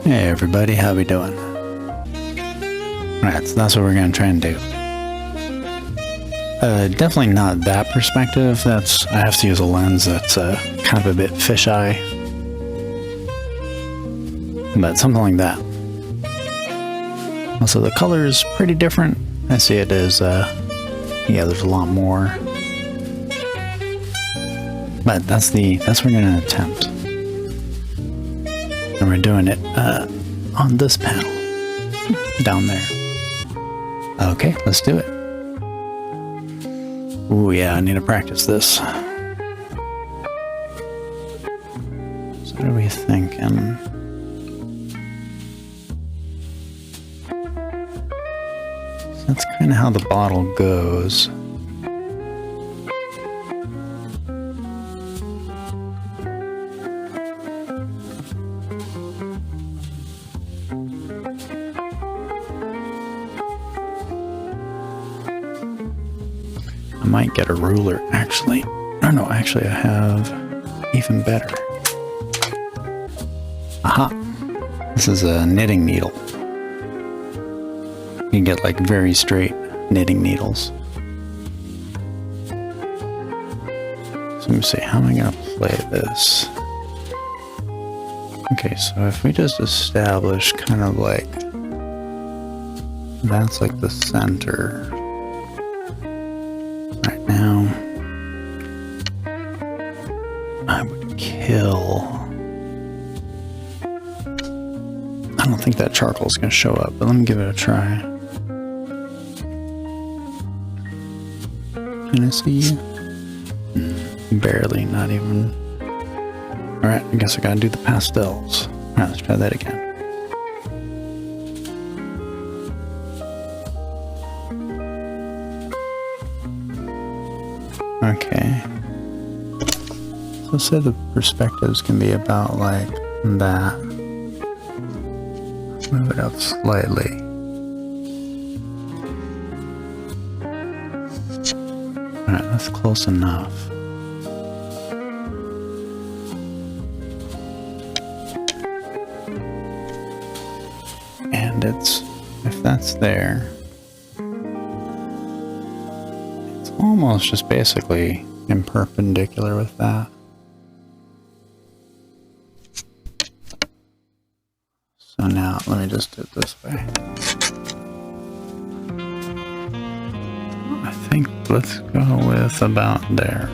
Hey everybody, how we doing? Alright, so that's what we're gonna try and do. Definitely not that perspective. I have to use a lens that's kind of a bit fisheye. But something like that. Also, the color is pretty different. I see it as, yeah, there's a lot more. But that's what we're gonna attempt. And we're doing it on this panel down there. Okay, let's do it. Ooh, yeah, I need to practice this. So what are we thinking? So that's kind of how the bottle goes. I might get a ruler, actually. Oh no, actually I have even better. Aha! This is a knitting needle. You can get like very straight knitting needles. So let me see, how am I gonna play this? Okay, so if we just establish kind of like, that's like the center. Right now, I would kill. I don't think that charcoal is going to show up, but let me give it a try. Can I see you? Barely, not even. Alright, I guess I gotta do the pastels. Alright, let's try that again. Okay. So say the perspectives can be about like that. Move it up slightly. Alright, that's close enough. And if that's there, almost just basically in perpendicular with that. So now let me just do it this way. I think let's go with about there.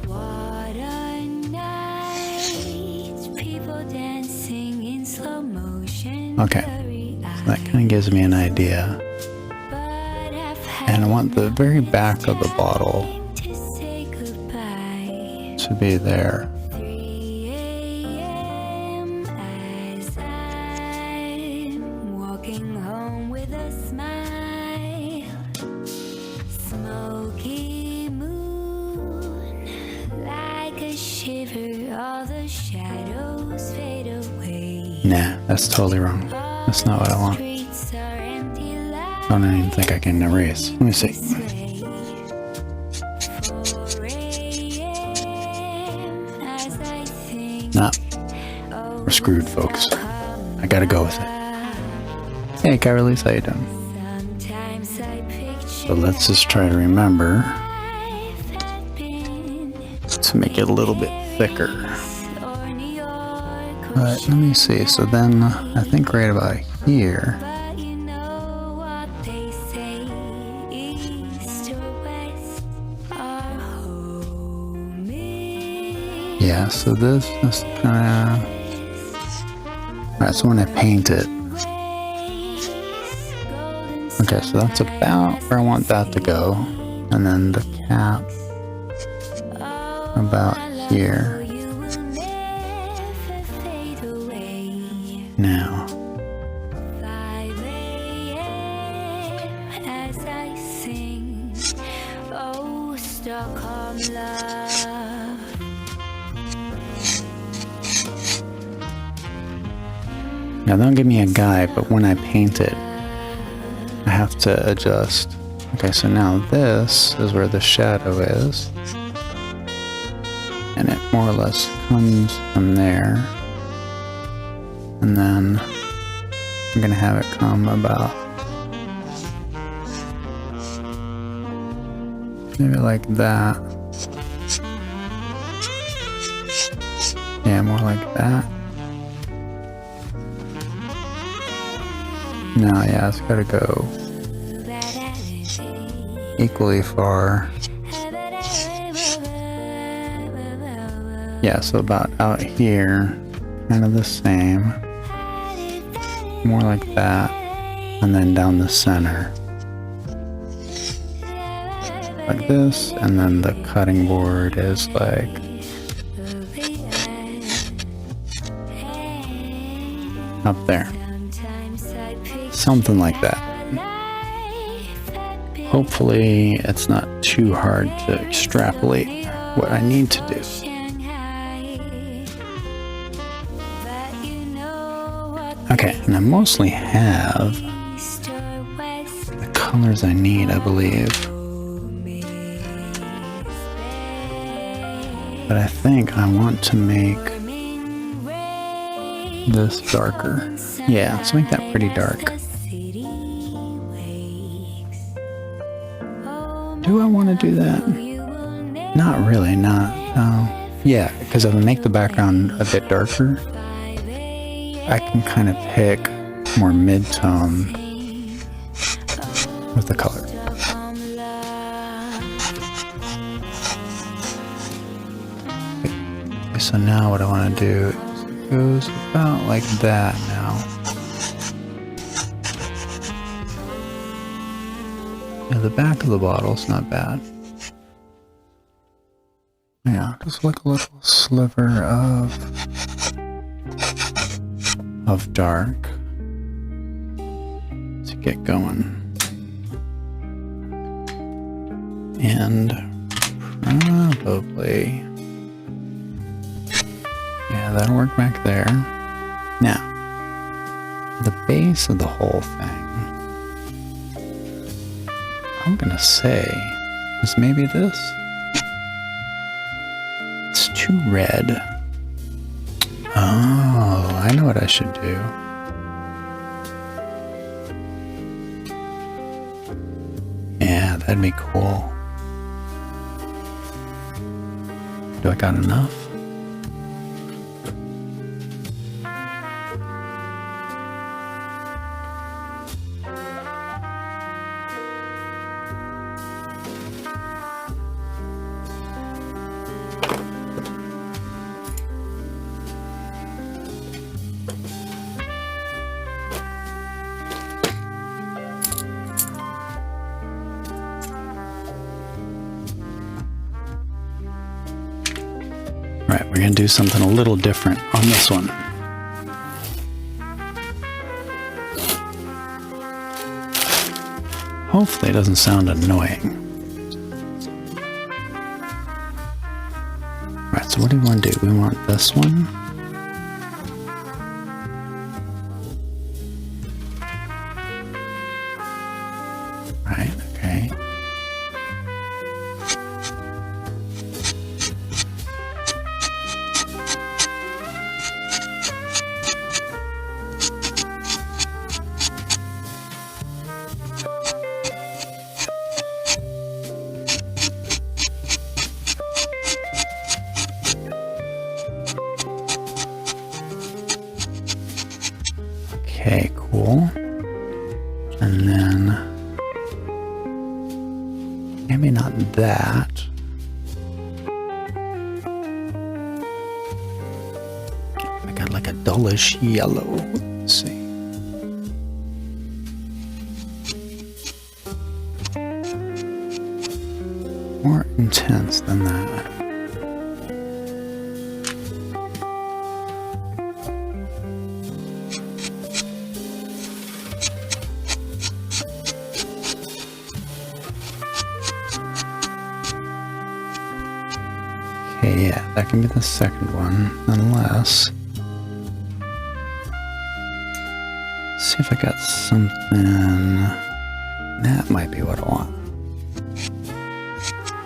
What a night, people dancing in slow motion. Okay. That kind of gives me an idea. And I want the very back of the bottle to be there. Nah, that's totally wrong. That's not what I want. I don't even think I can erase. Let me see. Nah. We're screwed, folks. I gotta go with it. Hey, Kyrie's, how you doing? So let's just try to remember to make it a little bit thicker. But let me see, so then I think right about here. Yeah, so this is kind of... Alright, so when I paint it. Okay, so that's about where I want that to go. And then the cap about here. Now, now don't give me a guide, but when I paint it, I have to adjust. Okay, so now this is where the shadow is. more or less comes from there. And then I'm gonna have it come about maybe like that. Yeah, more like that. Now, yeah, it's gotta go equally far. Yeah, so about out here, kind of the same. More like that. And then down the center. Like this, and then the cutting board is like up there. Something like that. Hopefully it's not too hard to extrapolate what I need to do. Okay, and I mostly have the colors I need, I believe. But I think I want to make this darker. Yeah, let's make that pretty dark. Do I want to do that? Not really, no. Yeah, because if I make the background a bit darker, I can kind of pick more mid-tone with the color. Okay, so now what I want to do is it goes about like that now. Yeah, the back of the bottle's not bad. Yeah, just like a little sliver of dark to get going. And probably, yeah, that'll work back there. Now, the base of the whole thing, I'm gonna say is maybe this. It's too red. Oh, I know what I should do. Yeah, that'd be cool. Do I got enough? Alright, we're going to do something a little different on this one. Hopefully it doesn't sound annoying. Alright, so what do we want to do? We want this one. Right, okay. Okay, cool. And then maybe not that. I got like a dullish yellow. Let's see. More intense than that. Okay, yeah, that can be the second one, unless... Let's see if I got something... That might be what I want.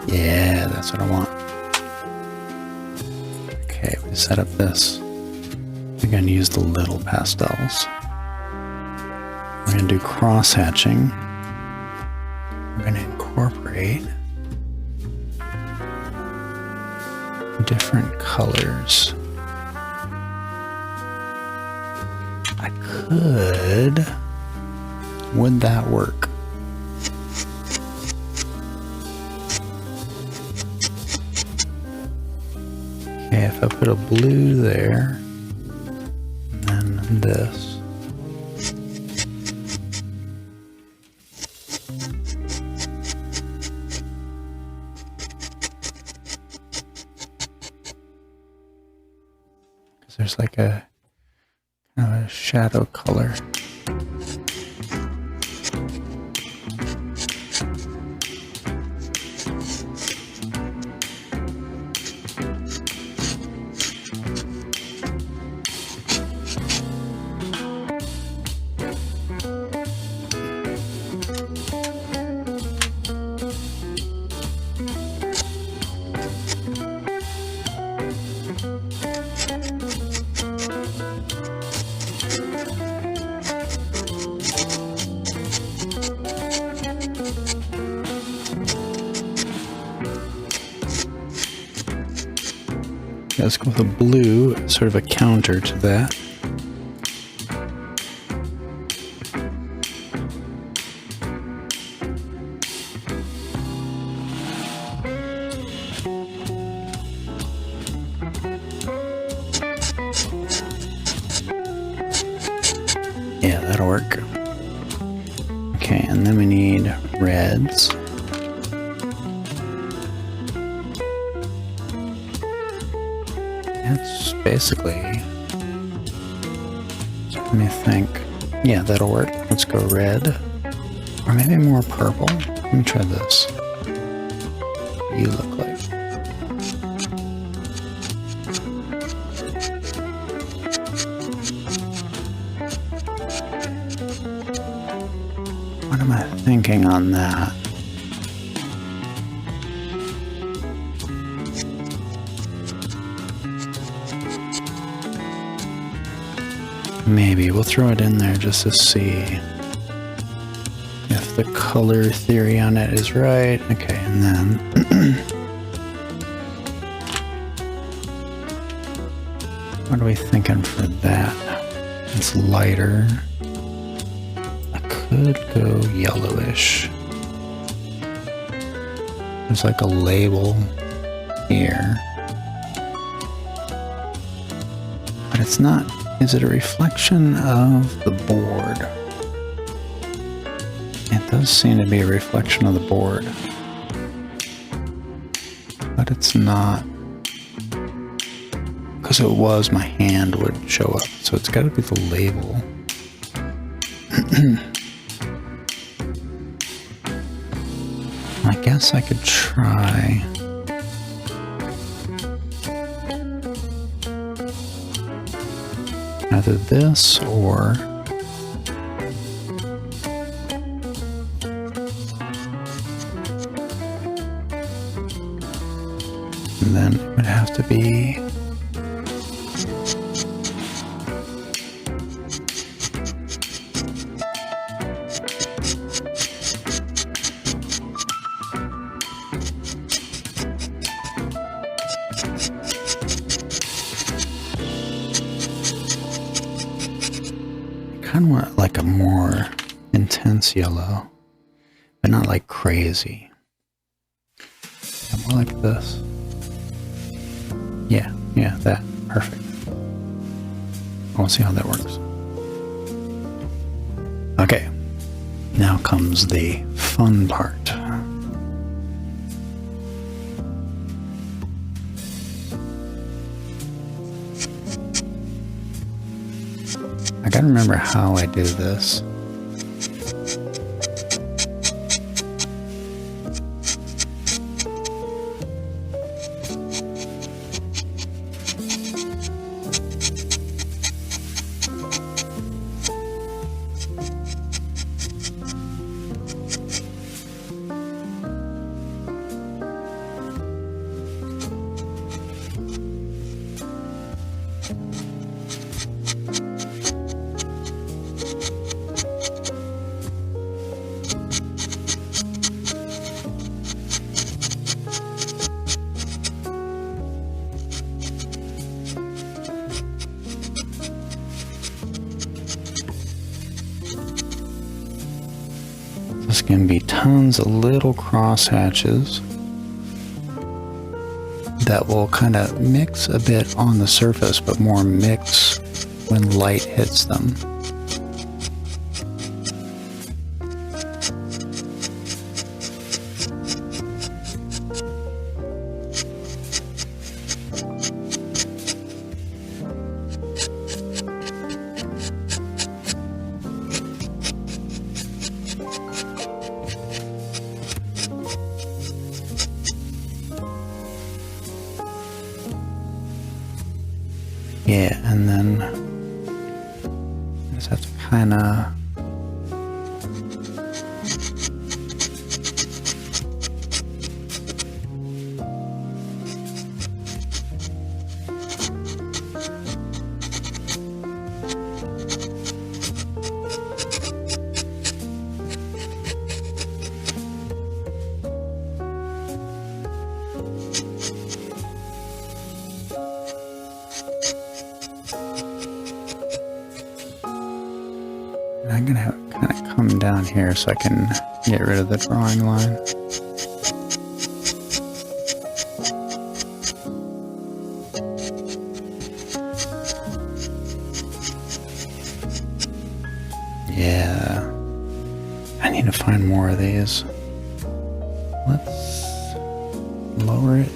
Yeah, that's what I want. set up this. We're going to use the little pastels. We're going to do cross-hatching. We're going to incorporate different colors. I could... Would that work? Okay, if I put a blue there, and then this. Because there's like a kind of a shadow color. Let's go with a blue, sort of a counter to that. Yeah, that'll work. Okay, and then we need reds. That's basically, let me think. Yeah, that'll work. Let's go red. Or maybe more purple. Let me try this. You look like. What am I thinking on that? Maybe we'll throw it in there just to see if the color theory on it is right. Okay, and then what are we thinking for that? It's lighter. I could go yellowish. There's like a label here, but it's not. Is it a reflection of the board? It does seem to be a reflection of the board, but it's not, because it was, my hand would show up, so it's got to be the label. I guess I could try. Either this or and then it would have to be kind of want like a more intense yellow, but not like crazy. More like this. Yeah, that. Perfect. We'll see how that works. Okay, now comes the fun part. I gotta remember how I do this. going to be tons of little crosshatches that will kind of mix a bit on the surface, but more mix when light hits them. Yeah, and then I just have to kind of I'm gonna have it kind of come down here so I can get rid of the drawing line. Yeah, I need to find more of these. Let's lower it.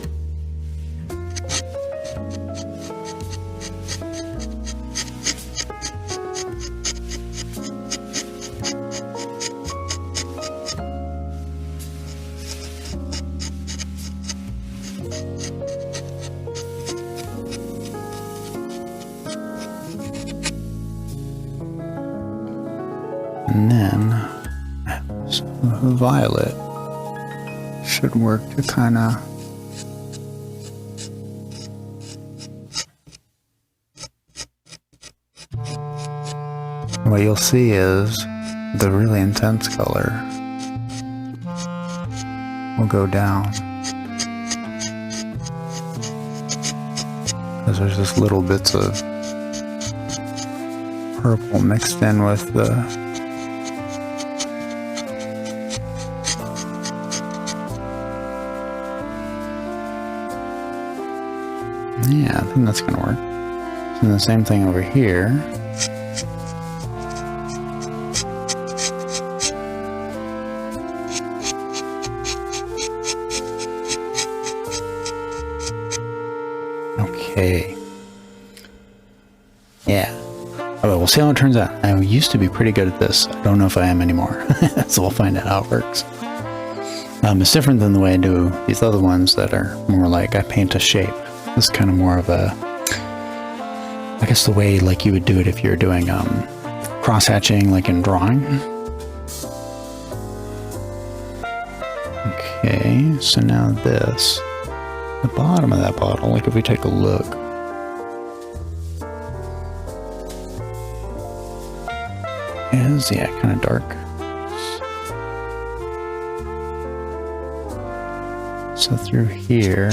And then violet should work to kind of what you'll see is the really intense color will go down because there's just little bits of purple mixed in with the yeah, I think that's gonna work. And the same thing over here. Okay. Yeah. Oh, we'll see how it turns out. I used to be pretty good at this. I don't know if I am anymore. So we'll find out how it works. It's different than the way I do these other ones that are more like I paint a shape. This is kind of more of a, I guess the way like you would do it if you're doing cross-hatching like in drawing. Okay, so now this, the bottom of that bottle, like if we take a look, is, yeah, kind of dark. So through here,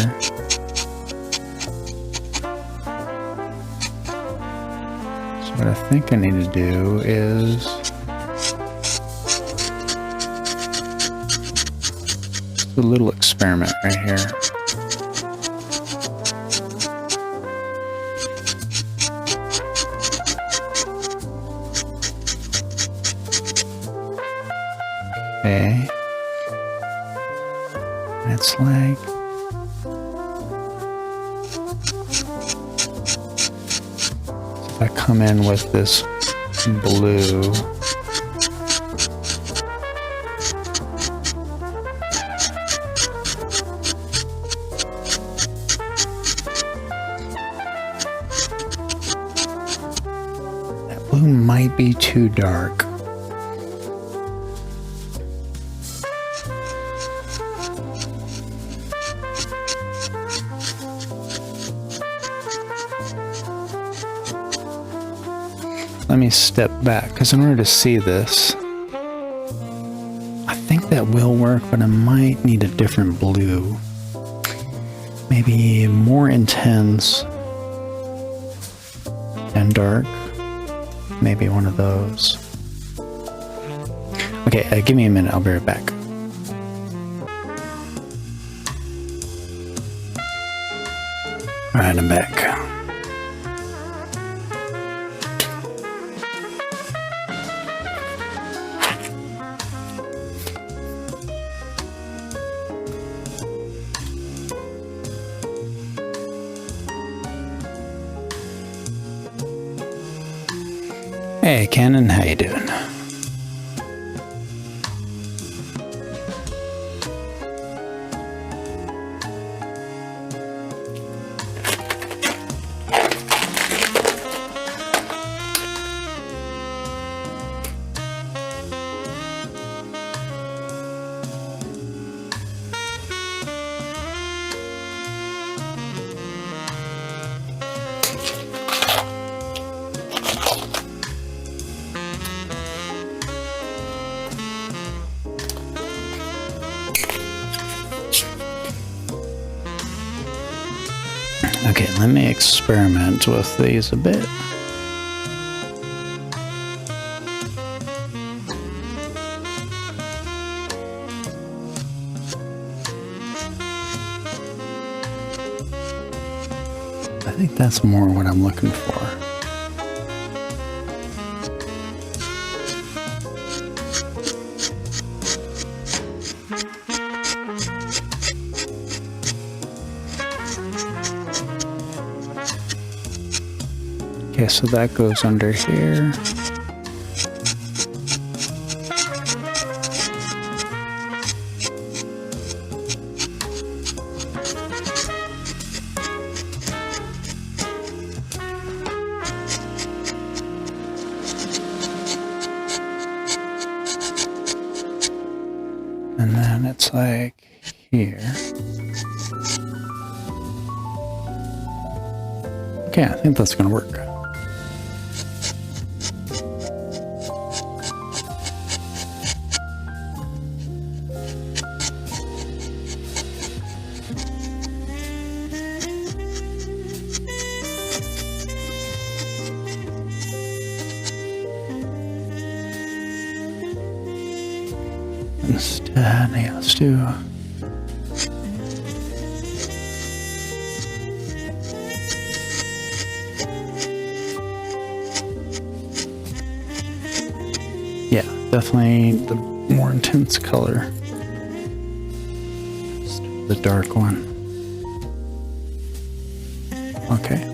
what I think I need to do is a little experiment right here. Okay. And it's like I come in with this blue. That blue might be too dark. Let me step back, because in order to see this, I think that will work, but I might need a different blue. Maybe more intense and dark. Maybe one of those. Okay, give me a minute. I'll be right back. All right, I'm back. Hey, Cannon, how you doing? Okay, let me experiment with these a bit. I think that's more what I'm looking for. Okay, so that goes under here. And then it's like here. Okay, I think that's gonna work. Instead, yeah, let's do. Yeah, definitely the more intense color. The dark one. Okay.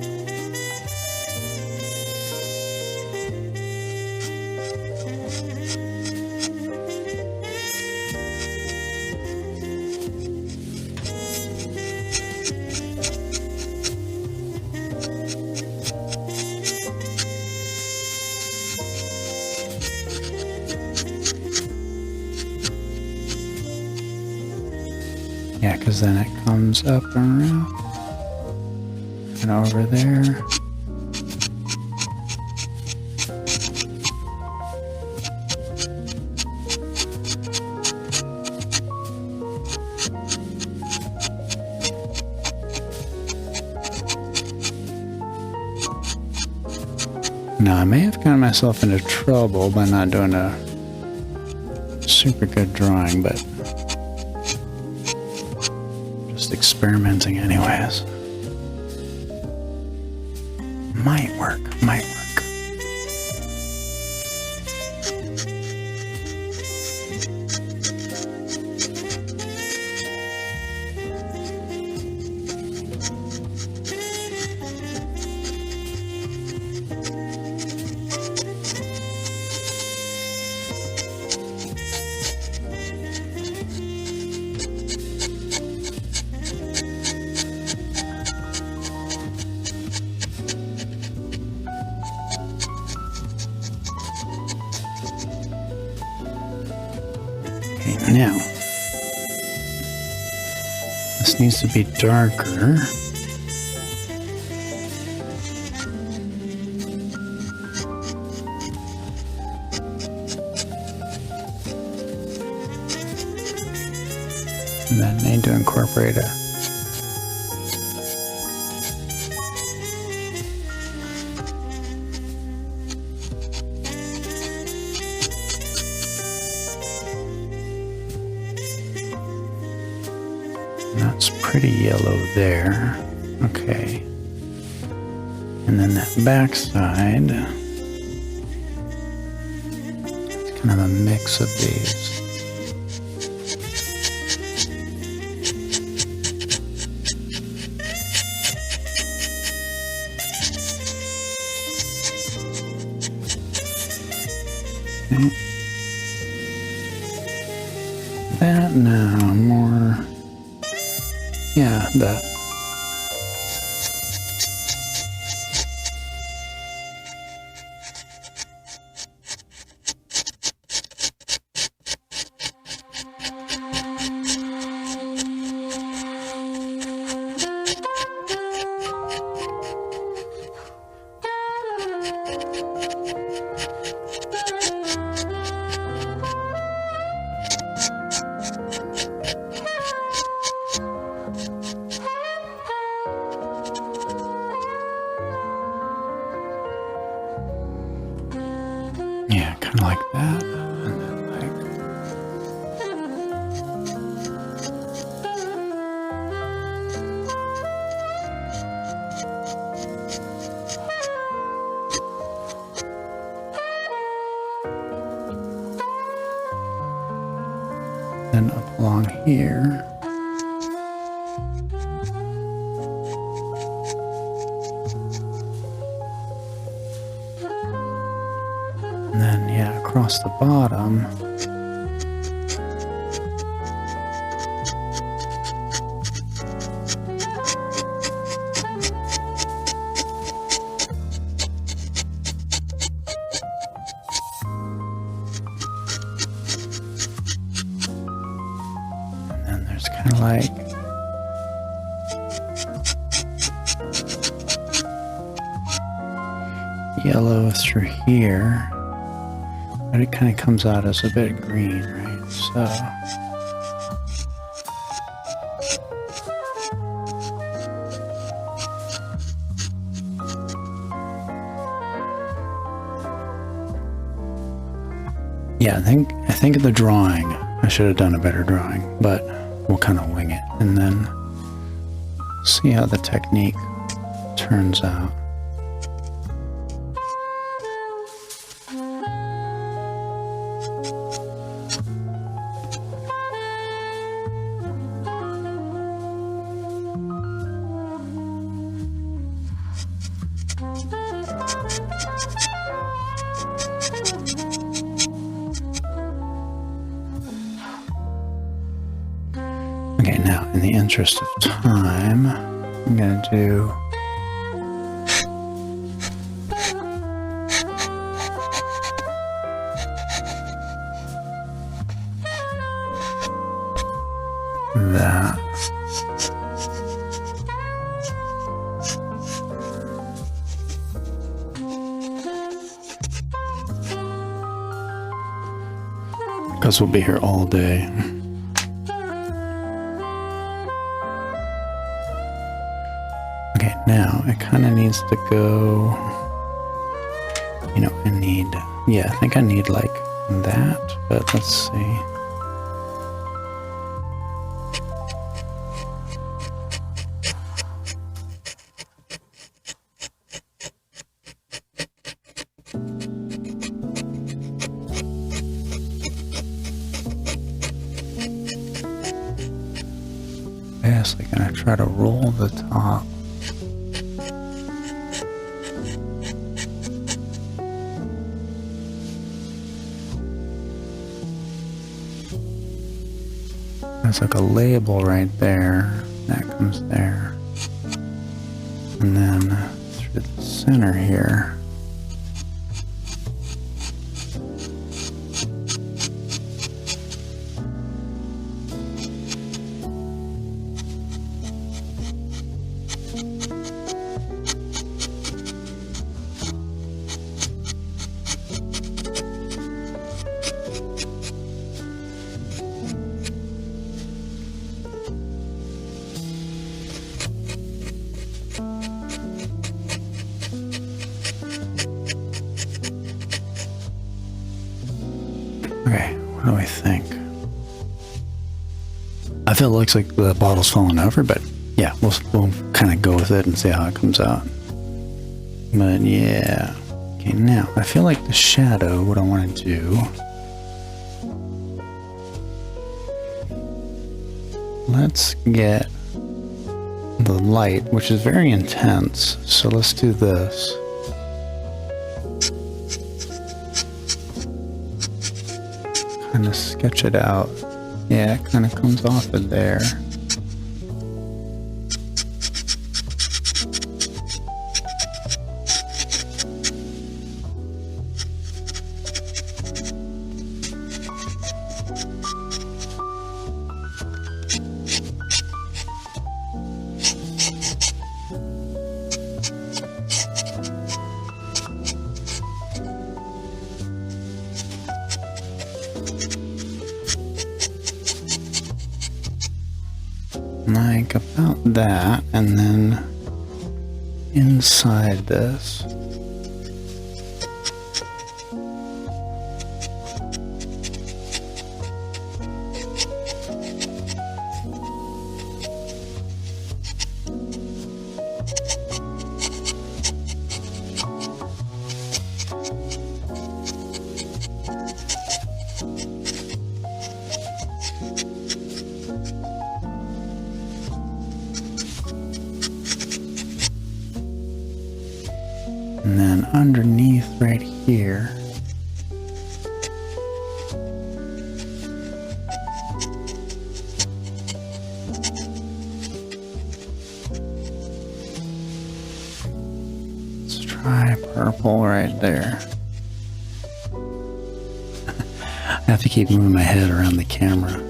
Yeah, because then it comes up and around and over there. Now, I may have gotten myself into trouble by not doing a super good drawing, but just experimenting anyways. Might work, might work. Now, this needs to be darker. And then need to incorporate a That's pretty yellow there. Okay. And then that back side, it's kind of a mix of these. Okay. That now, more, yeah, that. Yeah, kind of like that. And then like, then up along here. And then, yeah, across the bottom. And then there's kind of like yellow through here. But it kind of comes out as a bit green, right? So yeah, I think the drawing, I should have done a better drawing, but we'll kind of wing it and then see how the technique turns out. Okay, now in the interest of time, I'm going to do that. Because we'll be here all day. Okay, now it kind of needs to go, you know, I think I need like that, but let's see. Basically gonna try to roll the top. There's like a label right there that comes there, and then through the center here. still looks like the bottle's falling over, but yeah, we'll kind of go with it and see how it comes out. But yeah. Okay, now I feel like the shadow, what I want to do, let's get the light, which is very intense. So let's do this. Kind of sketch it out. Yeah, it kind of comes off of there. Like about that, and then inside this, and then underneath right here, let's try purple right there. I have to keep moving my head around the camera.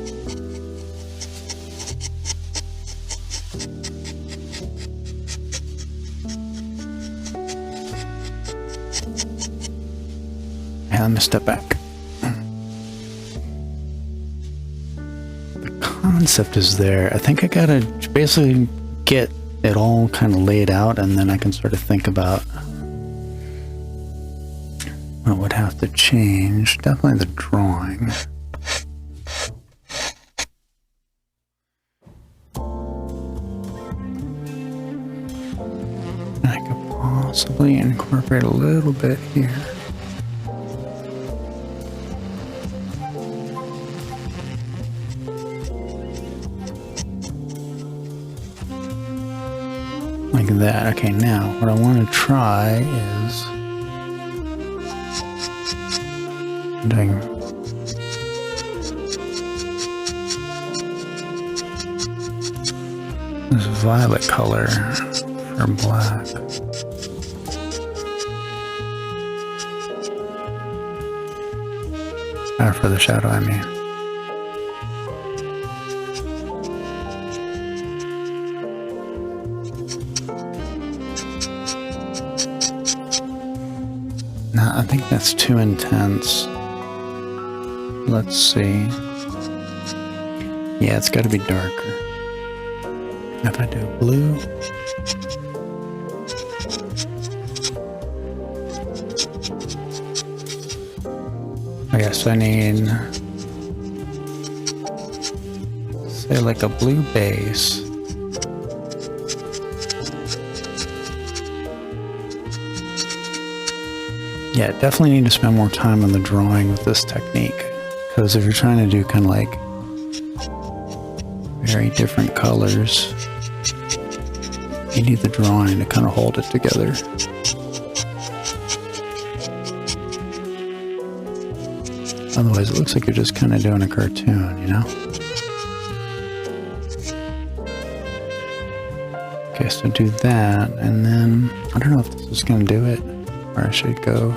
Let me step back. The concept is there. I think I gotta basically get it all kind of laid out, and then I can sort of think about what would have to change. Definitely the drawing. I could possibly incorporate a little bit here. Like that. Okay, now what I want to try is doing this violet color for black. For the shadow, I mean. Nah, I think that's too intense. Let's see. Yeah, it's got to be darker. If I do blue. I guess I need, say, like a blue base. Yeah, definitely need to spend more time on the drawing with this technique, because if you're trying to do kind of like very different colors, you need the drawing to kind of hold it together. Otherwise it looks like you're just kind of doing a cartoon, you know? Okay, so do that, and then I don't know if this is going to do it, or I should go.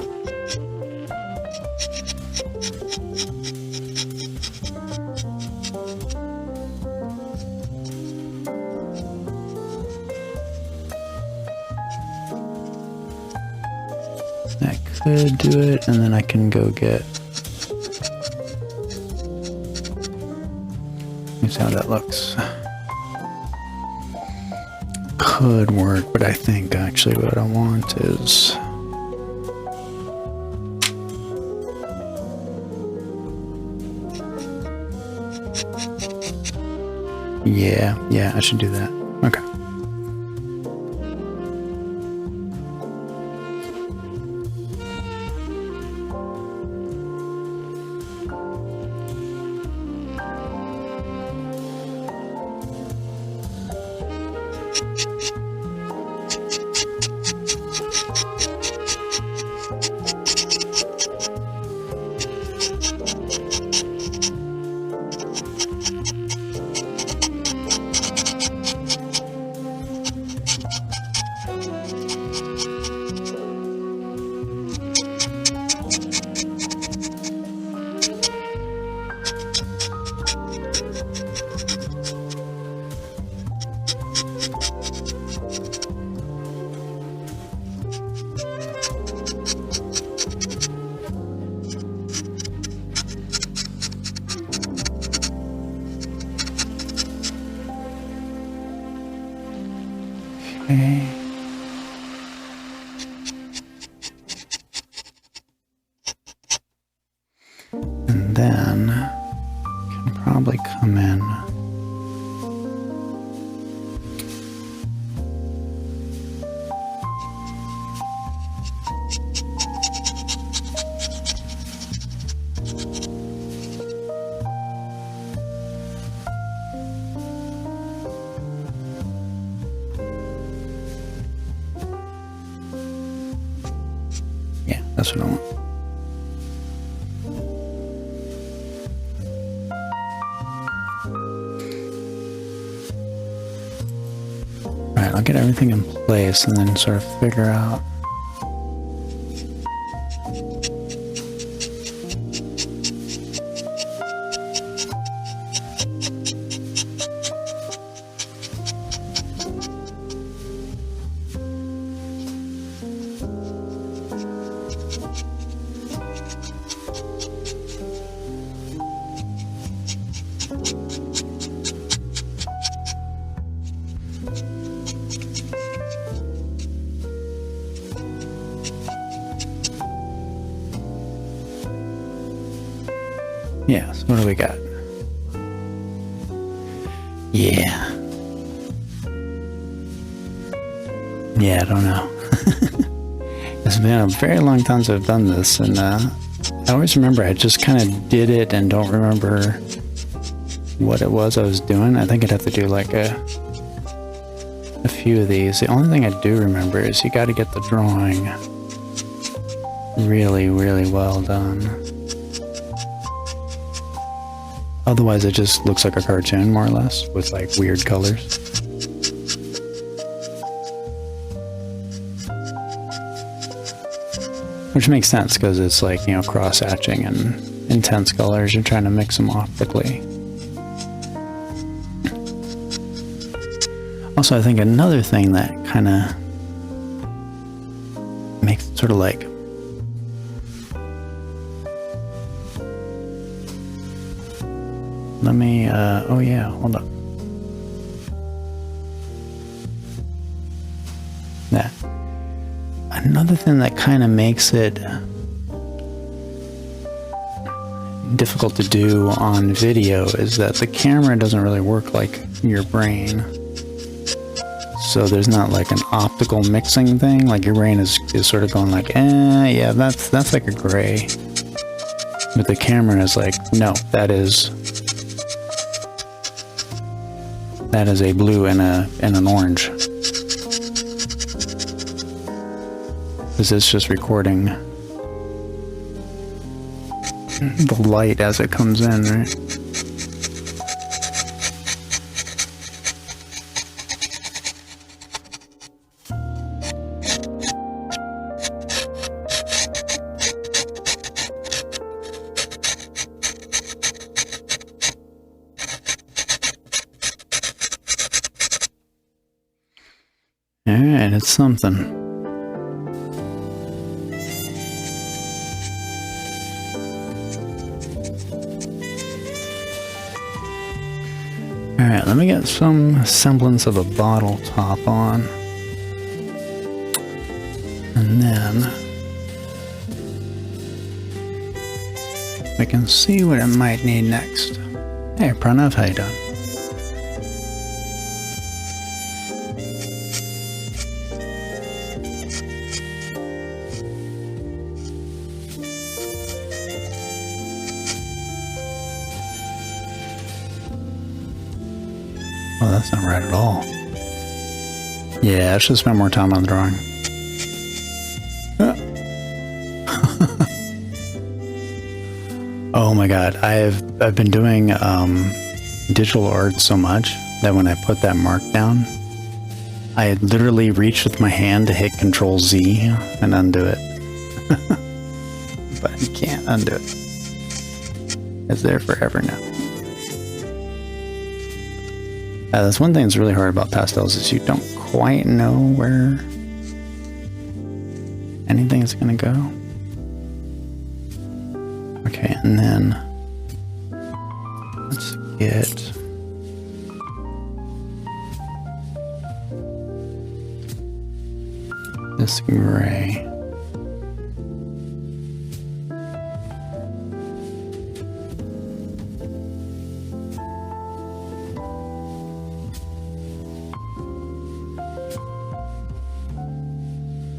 That could do it, and then I can go get. Let's see how that looks. Could work, but I think actually what I want is. Yeah, I should do that. Okay. Okay. And then can probably come in. Yeah, that's what I want. Alright, I'll get everything in place and then sort of figure out. Yeah, so what do we got? Yeah. Yeah, I don't know. It's been a very long time since I've done this, and I always remember I just kind of did it and don't remember what it was I was doing. I think I'd have to do like a few of these. The only thing I do remember is you got to get the drawing really, really well done. Otherwise, it just looks like a cartoon, more or less, with like weird colors. Which makes sense because it's like, you know, cross-hatching and intense colors. You're trying to mix them optically. Also, I think another thing that kind of makes it sort of like let me, oh yeah, hold up. Yeah. Another thing that kind of makes it difficult to do on video is that the camera doesn't really work like your brain. So there's not like an optical mixing thing, like your brain is sort of going like, yeah, that's like a gray. But the camera is like, no, that is a blue and an orange. Because it's just recording the light as it comes in, right? Alright, it's something. Alright, let me get some semblance of a bottle top on. And then we can see what it might need next. Hey, Pranav, how you doing? Oh, that's not right at all. Yeah, I should spend more time on the drawing. Oh my god, I've been doing digital art so much that when I put that mark down, I literally reached with my hand to hit Control Z and undo it. But I can't undo it. It's there forever now. That's one thing that's really hard about pastels is you don't quite know where anything is going to go. Okay, and then let's get this gray.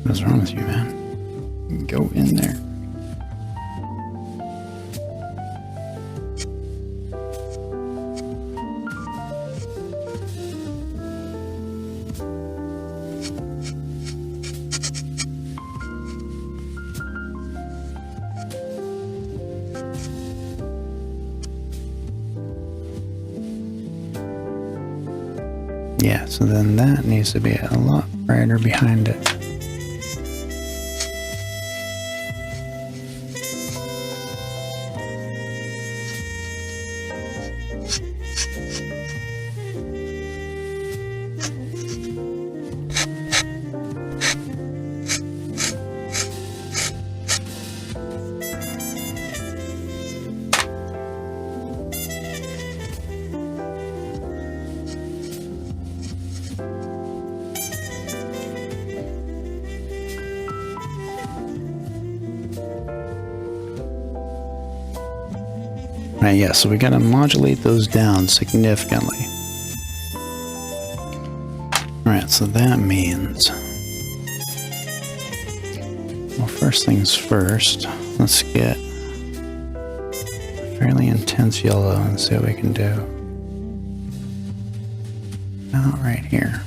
What's wrong with you, man? Go in there. Yeah, so then that needs to be a lot brighter behind it. Right, yeah, so we gotta modulate those down significantly. Alright, so that means... Well, first things first, let's get a fairly intense yellow and see what we can do. About right here.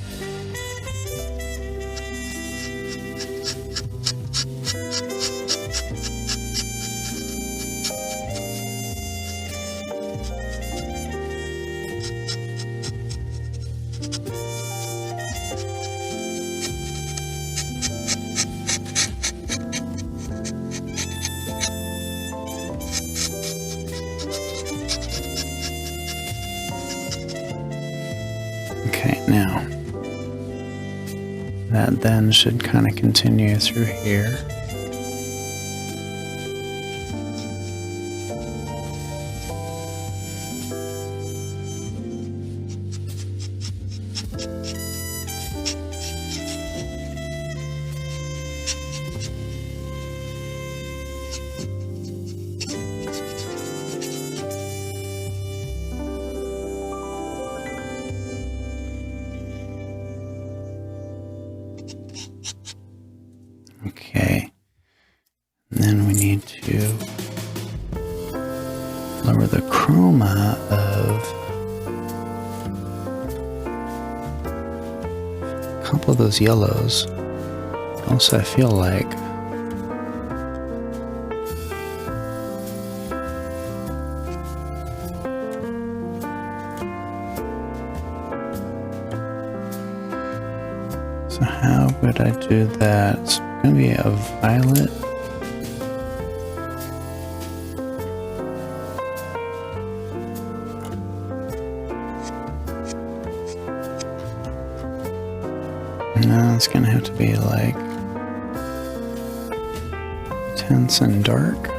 Okay, now that then should kind of continue through here. Okay, and then we need to lower the chroma of a couple of those yellows. Also, I feel like so how would I do that? It's gonna be a violet. No, it's gonna have to be like intense and dark.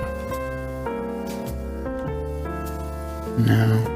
No.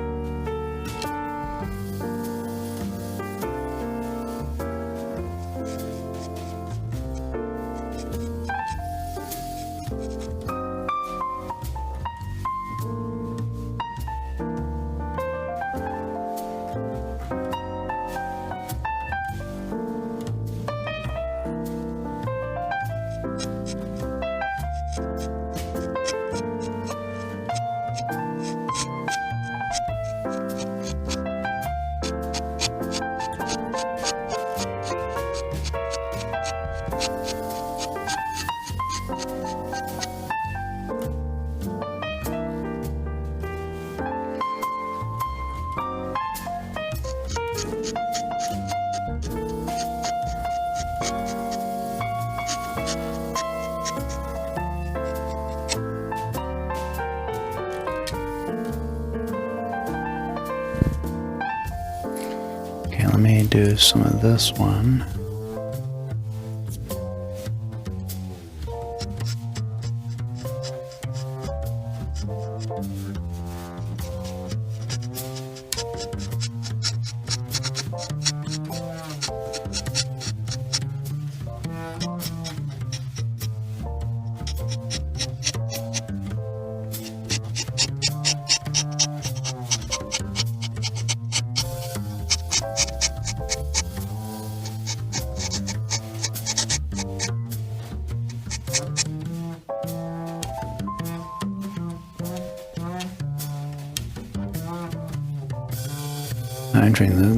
Okay, let me do some of this one.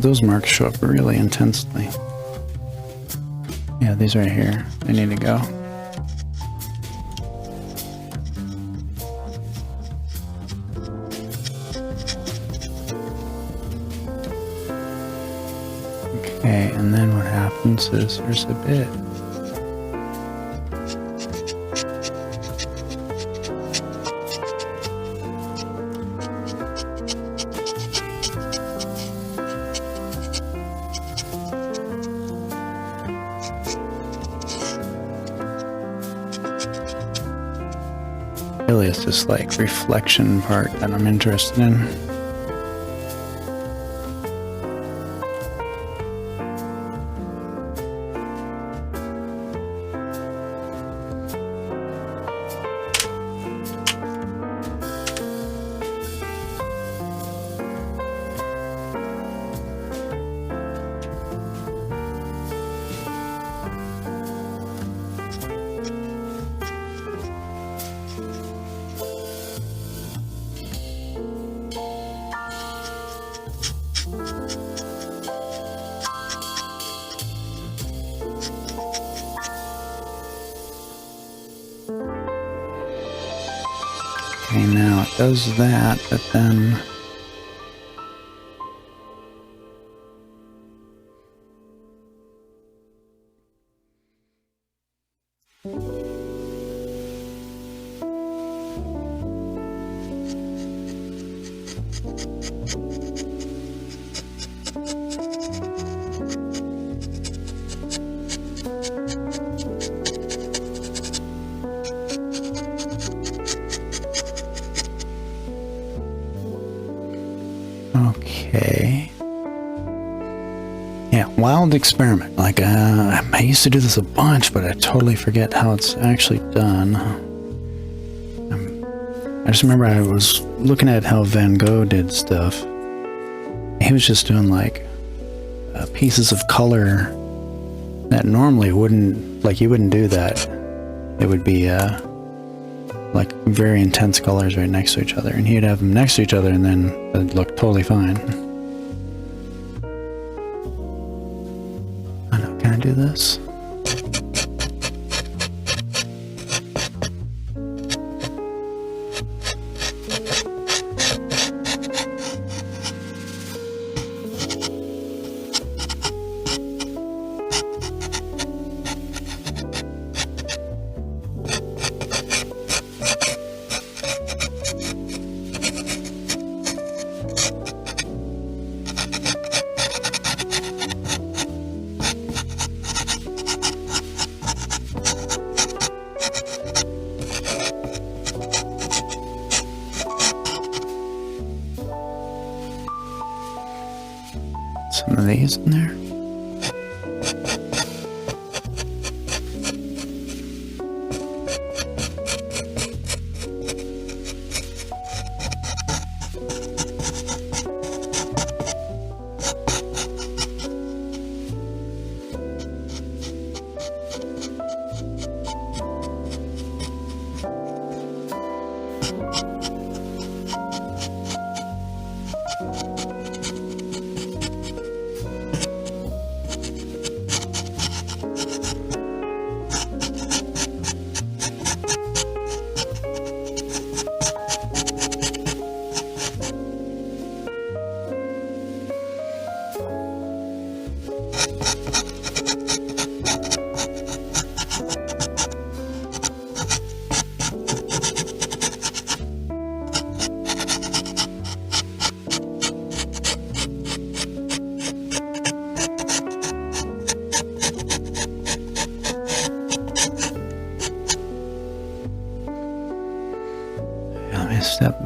Those marks show up really intensely. Yeah, these right here, they need to go. Okay, and then what happens is there's a bit. Really, it's this like reflection part that I'm interested in. Okay, now it does that, but then okay. Yeah, wild experiment. Like, I used to do this a bunch, but I totally forget how it's actually done. I just remember I was looking at how Van Gogh did stuff. He was just doing like pieces of color that normally wouldn't, like you wouldn't do that. It would be like very intense colors right next to each other, and he'd have them next to each other and then it'd look totally fine. I know, can I do this? Some of these in there.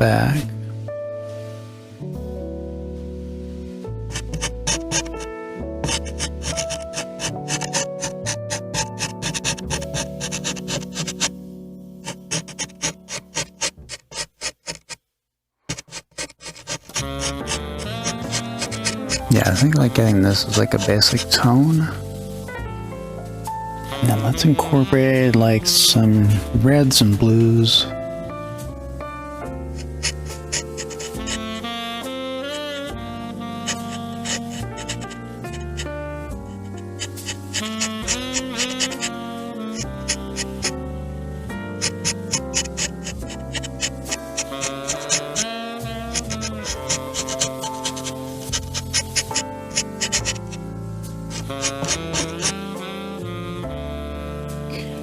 back. Yeah, I think like getting this is like a basic tone. And then let's incorporate like some reds and blues.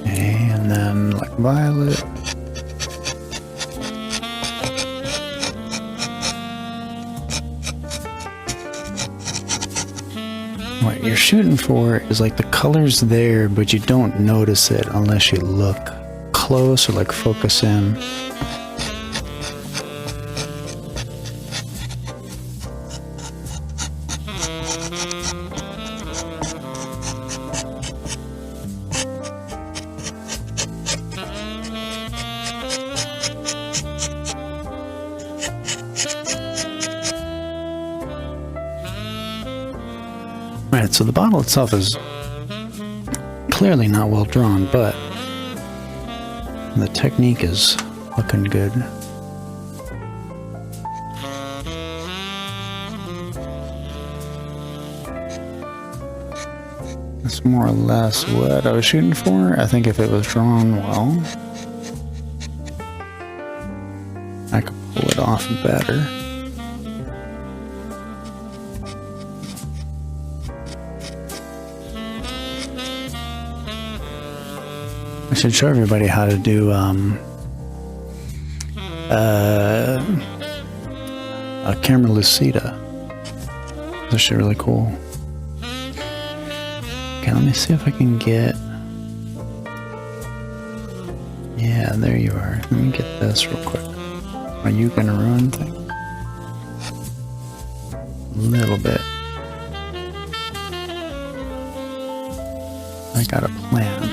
And then like violet. What you're shooting for is like the colors there, but you don't notice it unless you look close or like focus in. Right, so the bottle itself is clearly not well drawn, but the technique is looking good. That's more or less what I was shooting for. I think if it was drawn well, I could pull it off better. I should show everybody how to do a camera lucida. This shit really cool. Okay, let me see if I can get. Yeah, there you are. Let me get this real quick. Are you gonna ruin things? A little bit. I got a plan.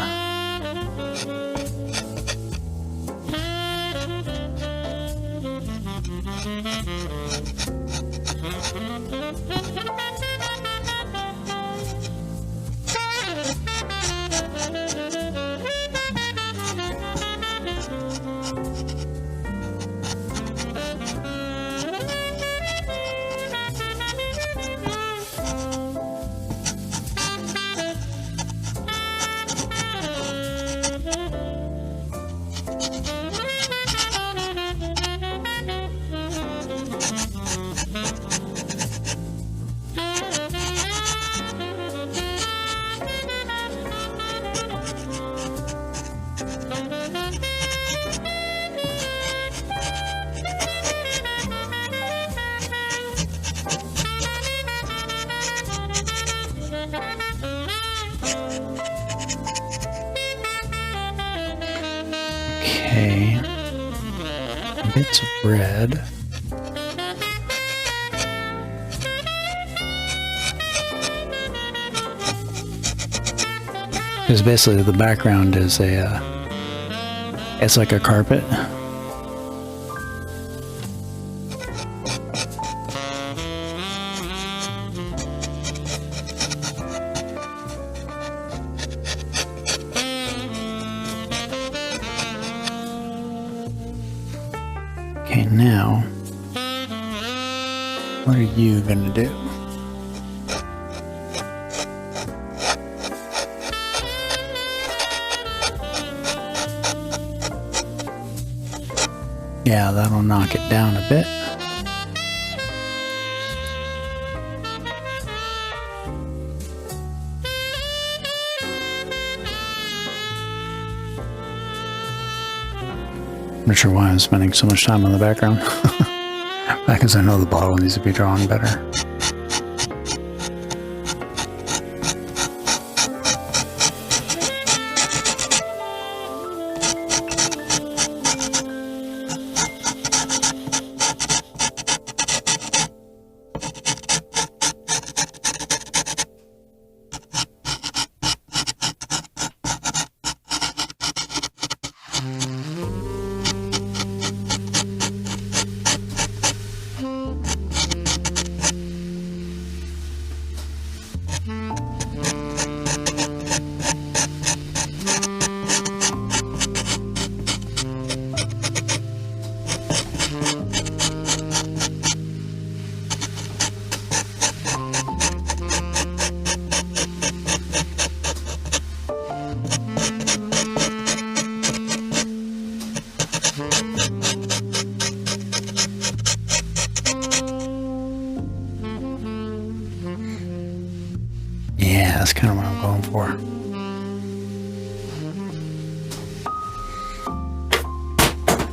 Okay, bits of red. Because basically the background is it's like a carpet. Okay, now, what are you gonna do? Yeah, that'll knock it down a bit. I'm not sure why I'm spending so much time on the background. Because I know the bottle needs to be drawn better. Yeah, that's kind of what I'm going for.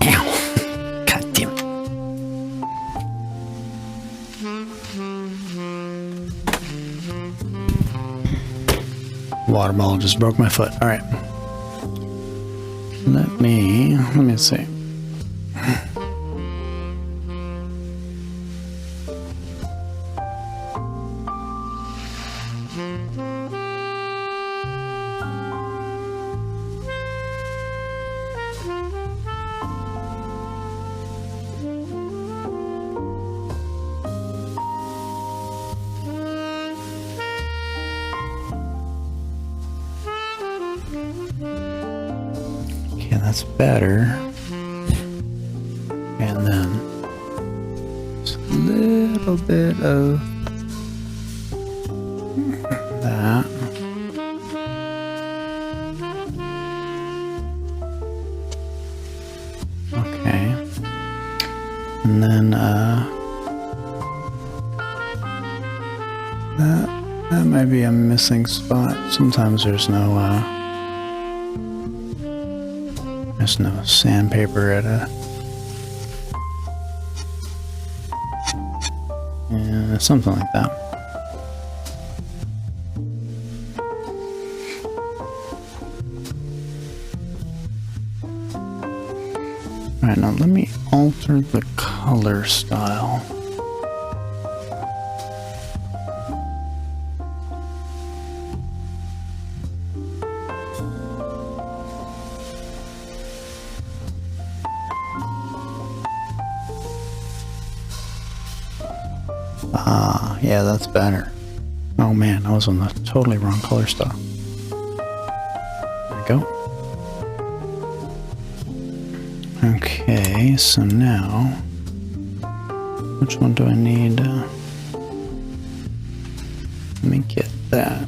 Ow. God damn it. Water bottle just broke my foot. All right. Let me see. Okay, that's better. And then just a little bit of that. Okay. And then that might be a missing spot. Sometimes there's no sandpaper at a, yeah, something like that. All right, now let me alter the color style. Ah, yeah, that's better. Oh man, I was on the totally wrong color style. There we go. Okay, so now, which one do I need? Let me get that.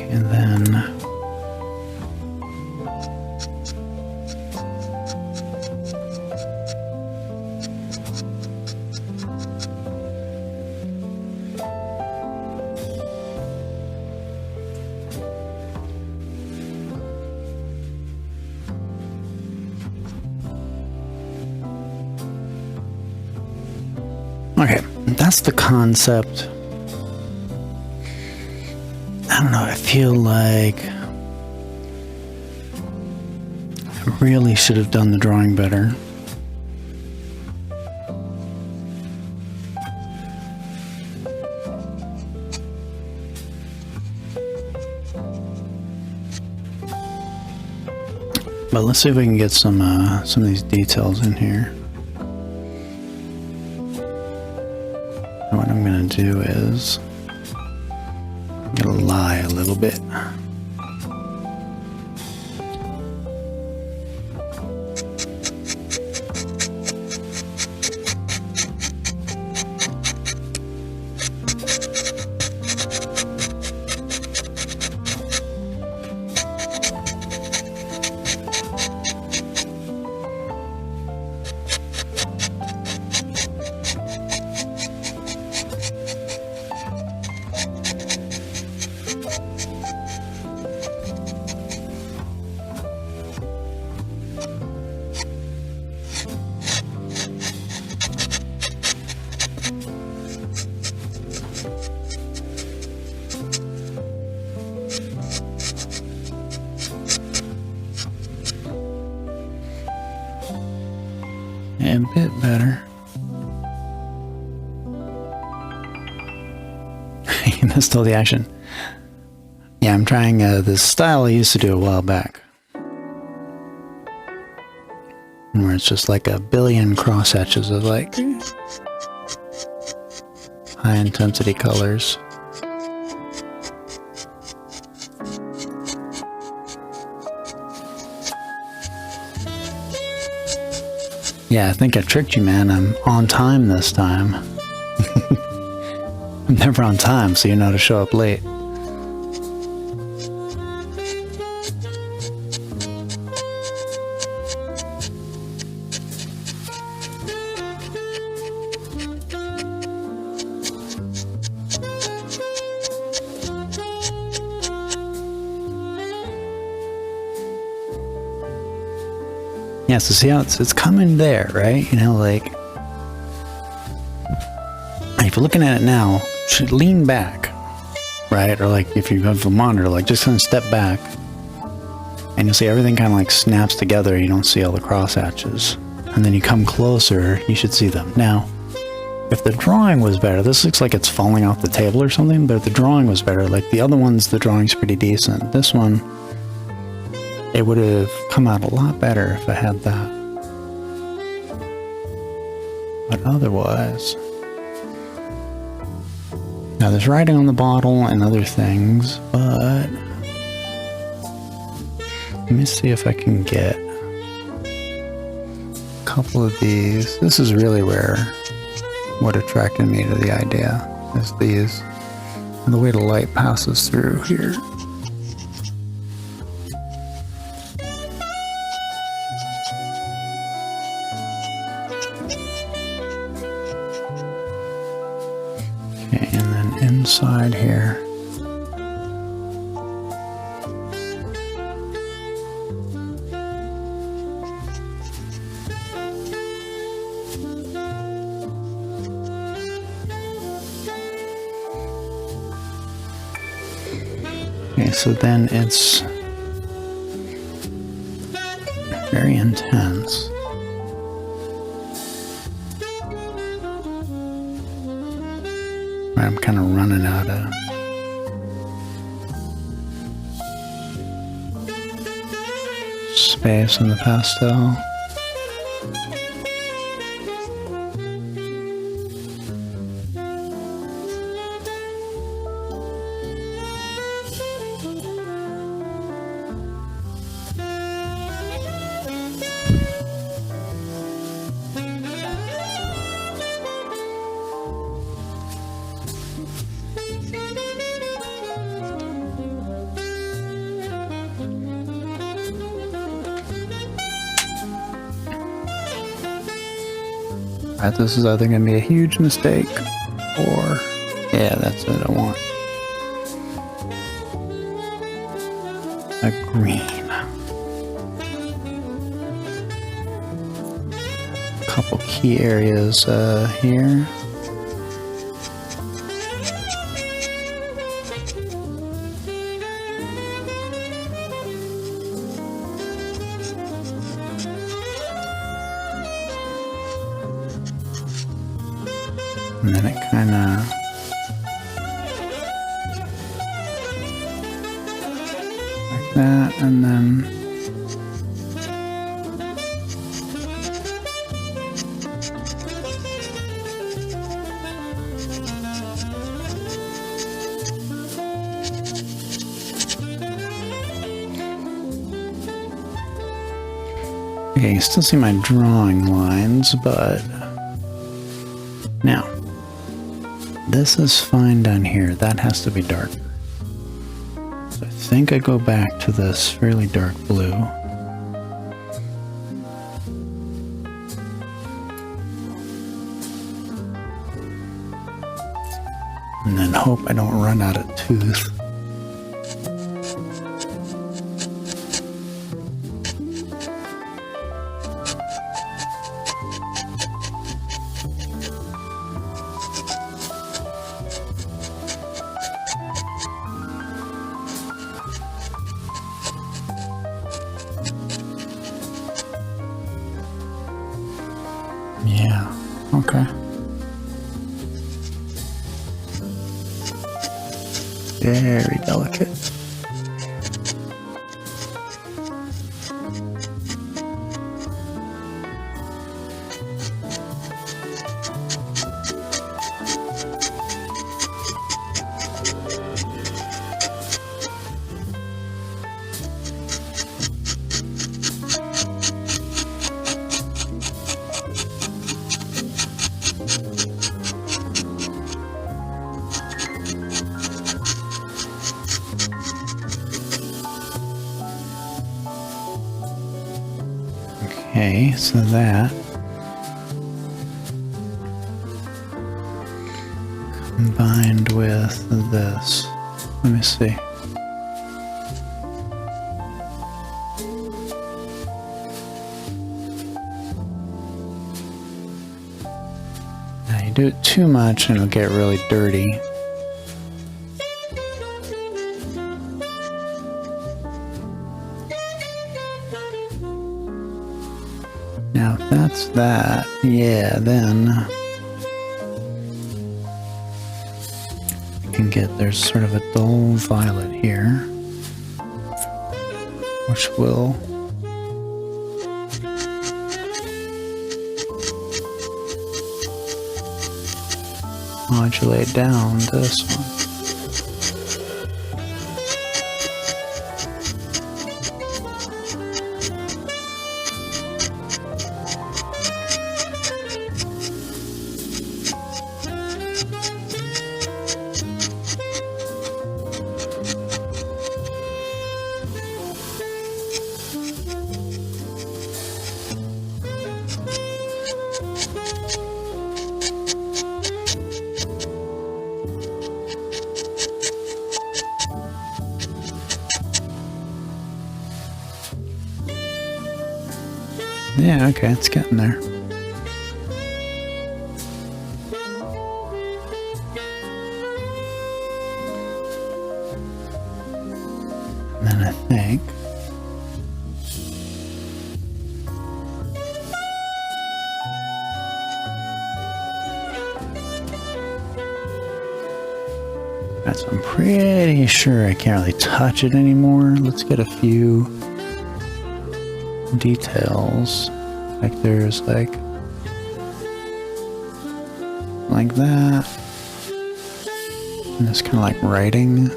And then okay, that's the concept. I don't know, I feel like I really should have done the drawing better. But let's see if we can get some of these details in here. And what I'm gonna do is I'm gonna lie a little bit. A bit better. That's still the action. Yeah, I'm trying this style I used to do a while back, where it's just like a billion crosshatches of like high intensity colors. Yeah, I think I tricked you, man. I'm on time this time. I'm never on time, so you know to show up late. Yeah, so see how it's coming there, right? You know, like, if you're looking at it now, should lean back, right? Or like, if you have a monitor, like, just kind of step back, and you'll see everything kind of like snaps together. You don't see all the crosshatches, and then you come closer, you should see them. Now, if the drawing was better, this looks like it's falling off the table or something, but if the drawing was better, like the other ones, the drawing's pretty decent. This one, it would have come out a lot better if I had that. But otherwise... Now there's writing on the bottle and other things, but... Let me see if I can get a couple of these. This is really where what attracted me to the idea, is these. And the way the light passes through here. Inside here. Okay, so then it's very intense. I'm kind of running out of space in the pastel. Alright, this is either going to be a huge mistake, or... Yeah, that's what I want. A green. A couple key areas here. And then it kind of... like that, and then... Okay, you still see my drawing lines, but now this is fine down here. That has to be darker. So I think I go back to this fairly dark blue. And then hope I don't run out of tooth. Yeah, okay. Very delicate. Okay, so that combined with this. Let me see. Now you do it too much and it'll get really dirty. Now if that's that, yeah, then I can get, there's sort of a dull violet here, which will modulate down this one. Yeah, okay, it's getting there. And then I think right, so I'm pretty sure I can't really touch it anymore. Let's get a few details, like there's like that, and it's kind of like writing.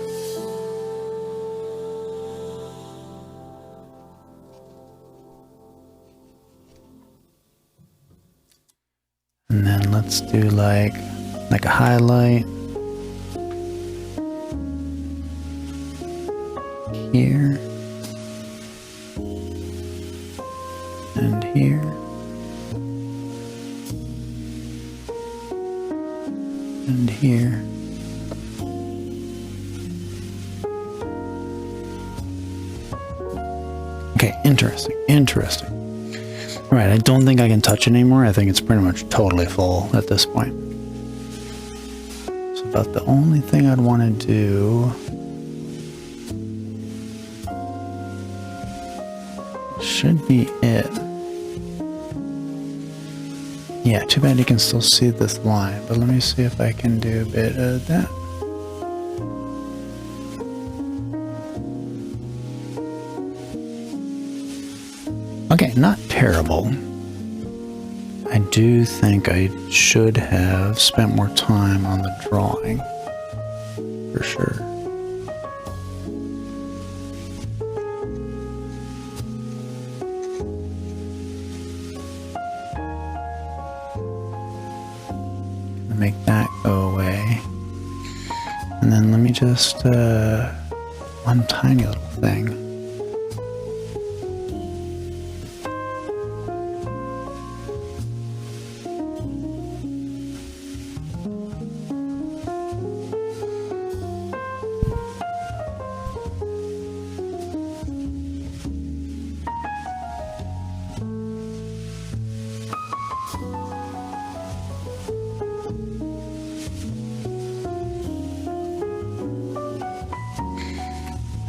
And then let's do like a highlight here. And here. And here. Okay, interesting, interesting. All right, I don't think I can touch it anymore. I think it's pretty much totally full at this point. So about the only thing I'd want to do should be it. Yeah, too bad you can still see this line, but let me see if I can do a bit of that. Okay, not terrible. I do think I should have spent more time on the drawing, for sure. Make that go away. And then let me just, one tiny little thing.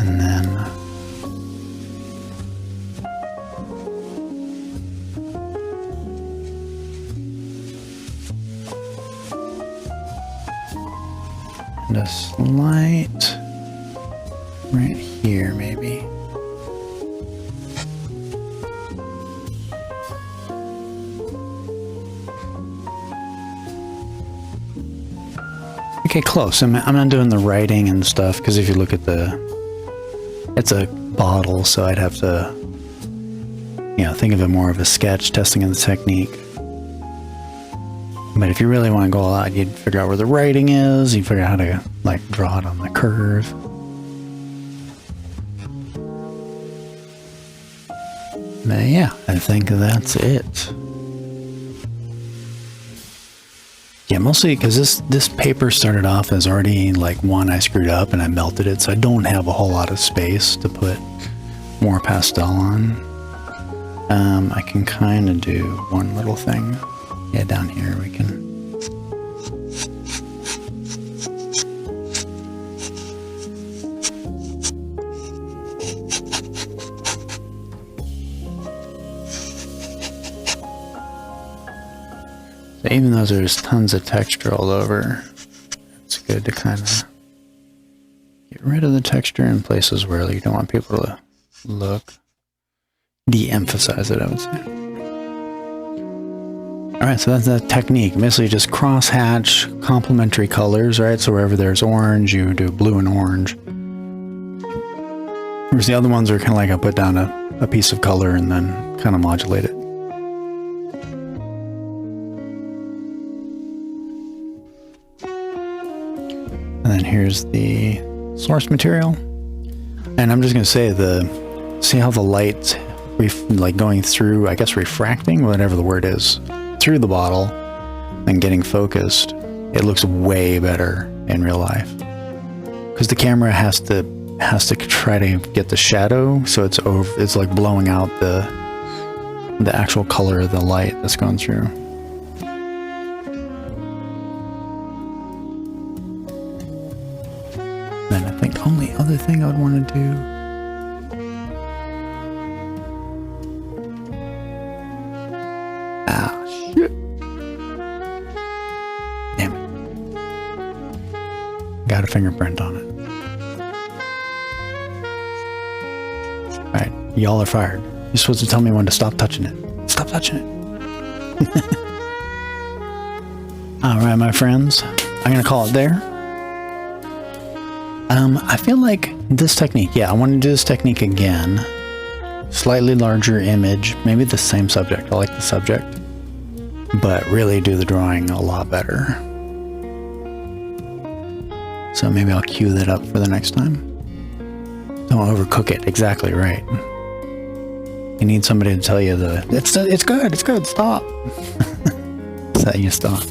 And then and a slight right here maybe. Okay, close. I'm not doing the writing and stuff because if you look at it's a bottle, so I'd have to, you know, think of it more of a sketch, testing of the technique. But if you really want to go all out, you'd figure out where the writing is, you figure out how to, like, draw it on the curve. But yeah, I think that's it. Yeah, mostly because this paper started off as already like one I screwed up and I melted it, so I don't have a whole lot of space to put more pastel on. I can kind of do one little thing. Yeah, down here we can. So even though there's tons of texture all over, it's good to kind of get rid of the texture in places where you don't want people to look. De-emphasize it, I would say. Alright, so that's the technique. Basically just cross-hatch complementary colors, right? So wherever there's orange, you do blue and orange. Whereas the other ones are kind of like I put down a piece of color and then kind of modulate it. And then here's the source material. And I'm just going to say see how the light's like going through, I guess refracting, whatever the word is, through the bottle and getting focused. It looks way better in real life. Because the camera has to try to get the shadow, so it's like blowing out the actual color of the light that's going through. Then I think only other thing I would want to do. Ah, shit. Damn it. Got a fingerprint on it. Alright, y'all are fired. You're supposed to tell me when to stop touching it. Stop touching it. Alright, my friends. I'm going to call it there. I feel like this technique, yeah, I want to do this technique again. Slightly larger image, maybe the same subject. I like the subject, but really do the drawing a lot better. So maybe I'll cue that up for the next time. Don't overcook it. Exactly right. You need somebody to tell you it's good, stop. So you stop.